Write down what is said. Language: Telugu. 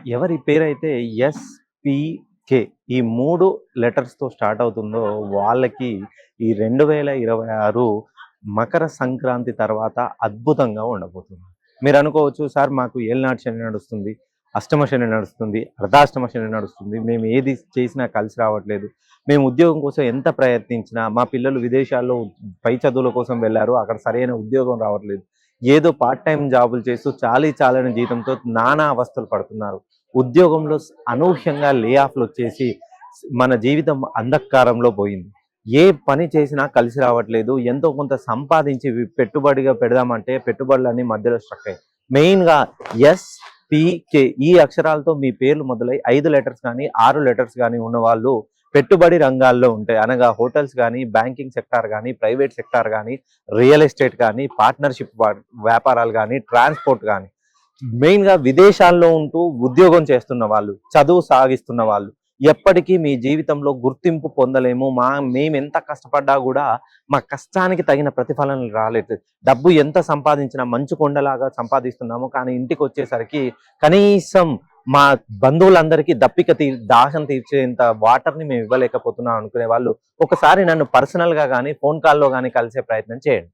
ఎవరి పేరైతే ఎస్‌పీకే ఈ 3 లెటర్స్‌తో స్టార్ట్ అవుతుందో వాళ్ళకి ఈ 2026 మకర సంక్రాంతి తర్వాత అద్భుతంగా ఉండబోతుంది. మీరనుకోవచ్చు, సార్ మాకు ఏలినాటి శని నడుస్తుంది, అష్టమ శని నడుస్తుంది, అర్ధాష్టమ శని నడుస్తుంది. మేము ఏది చేసినా కలిసి రావట్లేదు. మేము ఉద్యోగం కోసం ఎంత ప్రయత్నించినా మా పిల్లలు విదేశాల్లో పై చదువుల కోసం వెళ్లారు. అక్కడ సరైన ఉద్యోగం రావట్లేదు. ఏదో పార్ట్ టైమ్ జాబులు చేస్తూ చాలని జీతంతో నానా అవస్థలు పడుతున్నారు. ఉద్యోగంలో అనూహ్యంగా లే ఆఫ్‌లొచ్చేసి మన జీవితం అంధకారంలో పోయింది. ఏ పని చేసినా కలిసి రావట్లేదు. ఎంతో కొంత సంపాదించి పెట్టుబడిగా పెడదామంటే పెట్టుబడులన్నీ మధ్యలో స్ట్రక్ అయ్యాయి. మెయిన్‌గా ఎస్‌పీకే ఈ అక్షరాలతో మీ పేర్లు మొదలై 5 లెటర్స్ గానీ, 6 లెటర్స్ గానీ ఉన్నవాళ్ళు పెట్టుబడి రంగాల్లో ఉంటాయి. అనగా హోటల్స్ గానీ, బ్యాంకింగ్ సెక్టార్ గానీ, ప్రైవేట్ సెక్టార్ గానీ, రియల్ ఎస్టేట్ గానీ, పార్ట్నర్‌షిప్ వ్యాపారాలు గానీ, ట్రాన్స్‌పోర్ట్ గానీ, మెయిన్‌గా విదేశాల్లో ఉంటూ ఉద్యోగం చేస్తున్న వాళ్ళు, చదువు సాగిస్తున్న వాళ్ళు, ఎప్పటికీ మీ జీవితంలో గుర్తింపు పొందలేము. మేమెంత కష్టపడ్డా గూడా మా కష్టానికి తగిన ప్రతిఫలనం రాలేదు. డబ్బు ఎంత సంపాదించినా మంచు కొండలాగా సంపాదిస్తున్నాము. కానీ ఇంటికొచ్చేసరికి కనీసం మా బంధువులందరికీ దాహం తీర్చేంత వాటర్‌ని మేము ఇవ్వలేకపోతున్నాం అనుకునే వాళ్ళు ఒకసారి నన్ను పర్సనల్‌గా గానీ, ఫోన్ కాల్‌లో గానీ కలిసే ప్రయత్నం చేయండి.